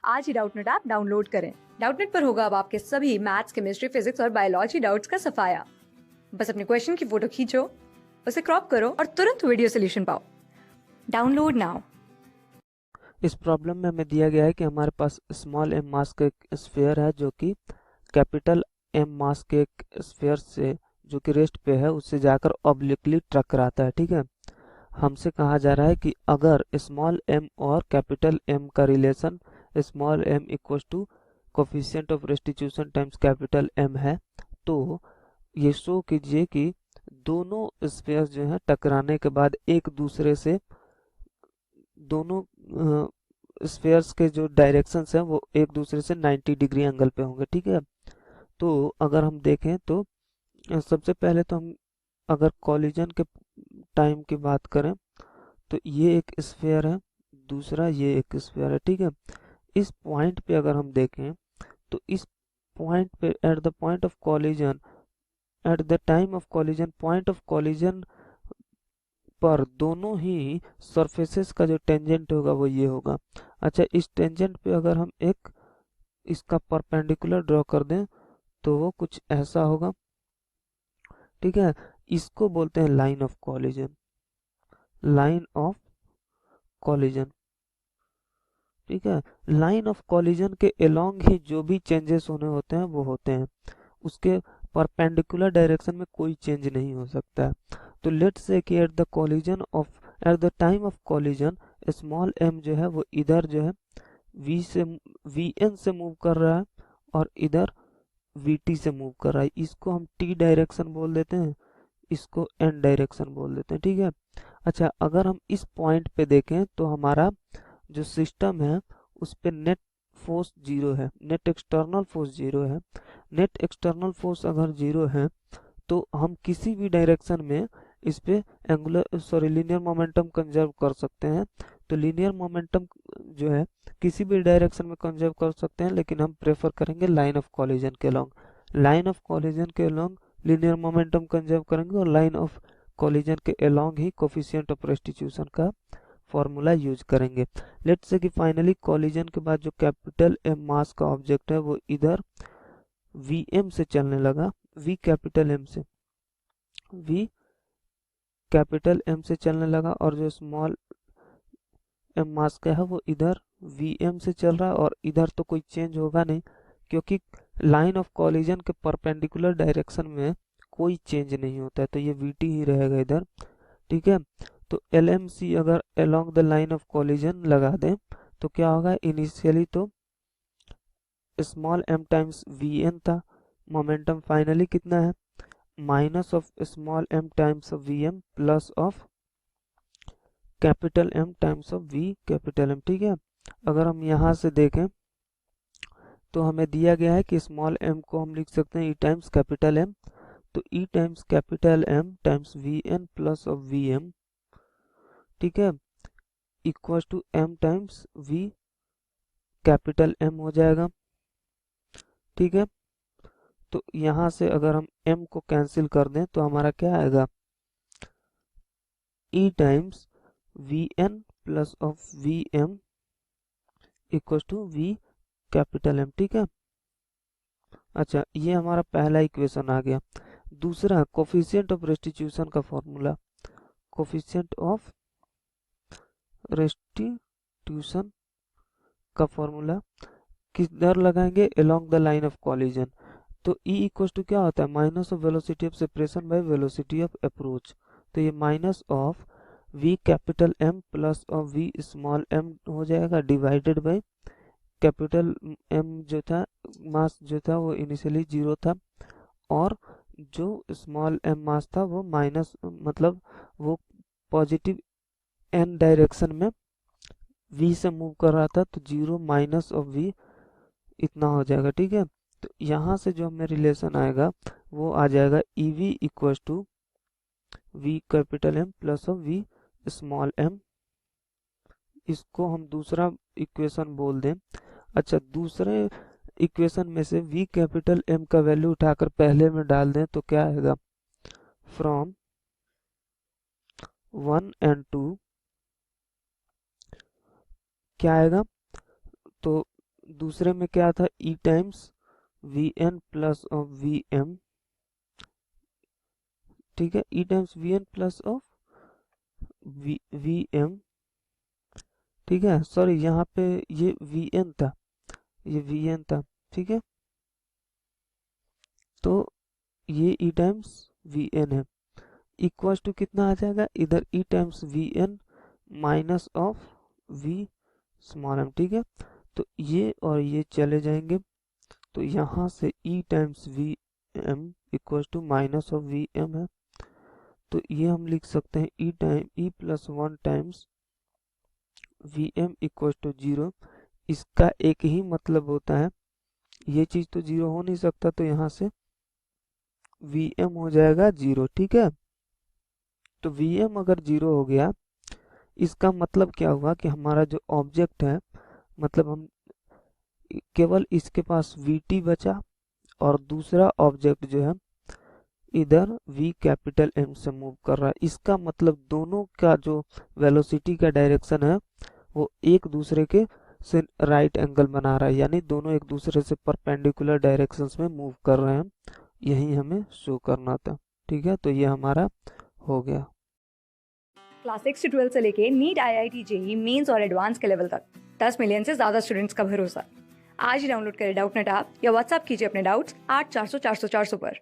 आज ही Doubtnut app download करें। Doubtnut पर होगा अब आपके सभी मैथ्स, केमिस्ट्री, फिजिक्स और बायोलॉजी डाउट्स का सफाया। बस अपने क्वेश्चन की फोटो खींचो, उसे क्रॉप करो और तुरंत वीडियो सोल्यूशन पाओ। Download now. इस प्रॉब्लम में हमें दिया गया है कि हमारे पास स्मॉल एम मास का एक स्फीयर है जो कि कैपिटल एम मास के एक स्फीयर से जो कि रेस्ट पे है उससे जाकर ऑब्लिकली टकराता है। ठीक है, हमसे कहा जा रहा है कि अगर स्मॉल एम और कैपिटल एम का relation small M equals to coefficient of restitution times capital M है तो ये शो कीजिए कि दोनों स्फीयर जो हैं टकराने के बाद एक दूसरे से दोनों स्फीयर्स के जो डायरेक्शंस हैं वो एक दूसरे से 90 डिग्री एंगल पे होंगे। ठीक है, तो अगर हम देखें तो सबसे पहले तो हम अगर कॉलिजन के टाइम की बात करें तो ये एक स्फीयर है, दूसरा ये एक स्फीयर है। ठीक है, इस पॉइंट पे अगर हम देखें तो इस पॉइंट पे at the point of collision eight the time of collision point of collision पर दोनों ही सरफेसेस का जो टेंजेंट होगा वो ये होगा। अच्छा, इस टेंजेंट पे अगर हम एक इसका परपेंडिकुलर ड्रॉ कर दें तो वो कुछ ऐसा होगा। ठीक है, इसको बोलते हैं line of collision, line of collision. ठीक है, लाइन ऑफ कॉलिजन के अलोंग ही जो भी चेंजेस होने होते हैं वो होते हैं, उसके परपेंडिकुलर डायरेक्शन में कोई चेंज नहीं हो सकता है। तो लेट्स से कि at the time of collision small M जो है वो इधर जो है वी एन से मूव कर रहा है और इधर वी टी से मूव कर रहा है। इसको हम टी डायरेक्शन बोल देते हैं, इसको एन डायरेक्शन बोल देते हैं। ठीक है, अच्छा अगर हम इस पॉइंट पे देखें तो हमारा जो सिस्टम है उस पे नेट फोर्स जीरो है, नेट एक्सटर्नल फोर्स जीरो है। नेट एक्सटर्नल फोर्स अगर जीरो है तो हम किसी भी डायरेक्शन में इस पे लीनियर मोमेंटम कंजर्व कर सकते हैं। तो लीनियर मोमेंटम जो है किसी भी डायरेक्शन में कंजर्व कर सकते हैं, लेकिन हम प्रेफर करेंगे लाइन ऑफ कॉलिजन के अलोंग। लाइन ऑफ कॉलिजन के अलोंग लीनियर मोमेंटम कंजर्व करेंगे और लाइन ऑफ कॉलिजन के along he coefficient of restitution का फॉर्मूला यूज करेंगे। लेट्स से कि फाइनली कॉलिजन के बाद जो कैपिटल एम मास का ऑब्जेक्ट है वो इधर वी एम से चलने लगा, वी कैपिटल एम से चलने लगा और जो स्मॉल एम मास का है वो इधर वी एम से चल रहा है और इधर तो कोई चेंज होगा नहीं क्योंकि लाइन ऑफ कॉलिजन के परपेंडिकुलर डायरेक्शन में कोई चेंज नहीं होता है, तो ये वी टी ही रहेगा इधर। ठीक है, तो एल एम सी अगर along the line of collision लगा दें तो क्या होगा, इनिशियली तो small M times V N था, मोमेंटम फाइनली कितना है minus of small M times of V M plus of capital M times of V capital M. ठीक है, अगर हम यहाँ से देखें तो हमें दिया गया है कि स्मॉल एम को हम लिख सकते हैं ई टाइम्स कैपिटल एम, तो E times capital M times V N plus of V M, ठीक है, equal to M times V capital M हो जाएगा। ठीक है, तो यहाँ से अगर हम m को कैंसिल कर दें तो हमारा क्या आएगा, e times V N plus of V M equal to V capital M. ठीक है, अच्छा ये हमारा पहला इक्वेशन आ गया। दूसरा कोफिशिएंट ऑफ रेस्टिट्यूशन का फॉर्मूला, कोफिशिएंट ऑफ रेस्टिट्यूशन का फॉर्मूला किधर लगाएंगे, along the line of collision. तो E इक्वल टू क्या होता है, minus of velocity of separation by velocity of approach. तो ये minus of V capital M plus of V small m हो जाएगा डिवाइडेड बाय कैपिटल M जो था, मास जो था वो इनिशियली जीरो था और जो स्मॉल m मास था वो माइनस, मतलब वो पॉजिटिव n डायरेक्शन में V से मूव कर रहा था, तो जीरो माइनस ऑफ V इतना हो जाएगा। ठीक है, तो यहाँ से जो हमें रिलेशन आएगा वो आ जाएगा e V equal to V capital M plus of V small M. इसको हम दूसरा इक्वेशन बोल दें। अच्छा, दूसरे इक्वेशन में से वी कैपिटल एम का वैल्यू उठाकर पहले में डाल दें तो क्या आएगा, फ्रॉम 1 and 2 क्या आएगा, तो दूसरे में क्या था, E times V N plus of V M, ठीक है, E times V N plus of V M, ठीक है, सॉरी यहाँ पे ये वी एन था, ये वी एन था, ठीक है, तो ये ई टाइम्स वी एन है, इक्वल टू कितना आ जाएगा, इधर E times V N minus of V small M, ठीक है, तो ये और ये चले जाएंगे, तो यहाँ से E times V M equal to minus of V M है, तो ये हम लिख सकते हैं E plus one times V M equal to zero. इसका एक ही मतलब होता है, ये चीज तो जीरो हो नहीं सकता, तो यहाँ से वी एम हो जाएगा जीरो, ठीक है, तो वी एम अगर जीरो हो गया, इसका मतलब क्या हुआ कि हमारा जो ऑब्जेक्ट है, मतलब हम केवल इसके पास वी टी बचा, और दूसरा ऑब्जेक्ट जो है इधर वी कैपिटल एम से मूव कर रहा है, इसका मतलब दोनों का जो वेलोसिटी का डायरेक्शन है वो एक दूसरे के से राइट एंगल बना रहा है, यानी दोनों एक दूसरे से परपेंडिकुलर डायरेक्शंस में मूव कर रहे हैं, यही हमें शो करना था, ठीक है, तो ये हमारा हो गया। क्लास 6 से 12 से लेके नीट, IIT, जेईई मेंस और एडवांस के लेवल तक 10 मिलियन से ज्यादा स्टूडेंट्स का भरोसा। आज ही डाउनलोड करें डाउटनेट ऐप या व्हाट्सएप कीजिए अपने डाउट्स 8400 400 400 पर।